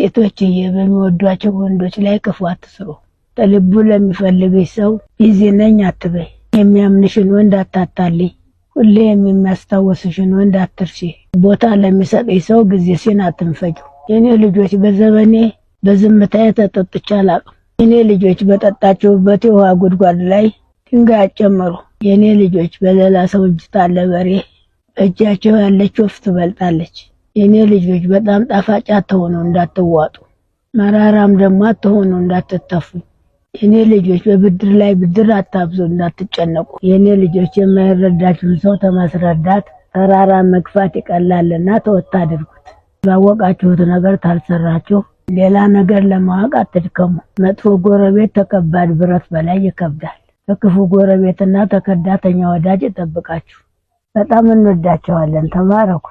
ሴቶች በሚወዷቸው ወንዶች ላይ ክፉ አትስሩ። ተልቡ ለሚፈልግሽ ሰው ቢዚ ነኝ አትበይ። የሚያምንሽን ወንድ አታታልይ። ሁሌ የሚያስታውስሽን ወንድ አትርሺ። ቦታ ለሚሰጥሽ ሰው ጊዜሽን አትንፈጁ። የኔ ልጆች በዘመኔ በዝምታዬ ተጠጥቼ አላውቅም። የኔ ልጆች በጠጣችሁበት የውሃ ጉድጓድ ላይ ድንጋይ አጨመሩ። የኔ ልጆች በሌላ ሰው እጅ ታለ በሬ እጃቸው ያለች ወፍ ትበልጣለች። የኔ ልጆች በጣም ጣፋጭ አትሆኑ እንዳትዋጡ፣ መራራም ደግሞ አትሆኑ እንዳትተፉ። የኔ ልጆች በብድር ላይ ብድር አታብዙ እንዳትጨነቁ። የኔ ልጆች የማይረዳችሁን ሰው ተማስረዳት ተራራ መግፋት ይቀላልና ተወት አድርጉት። ባወቃችሁት ነገር ታልሰራችሁ ሌላ ነገር ለማወቅ አትድከሙ። መጥፎ ጎረቤት ተከባድ ብረት በላይ ይከብዳል። ከክፉ ጎረቤትና ተከዳተኛ ወዳጅ ይጠብቃችሁ። በጣም እንወዳቸዋለን። ተባረኩ።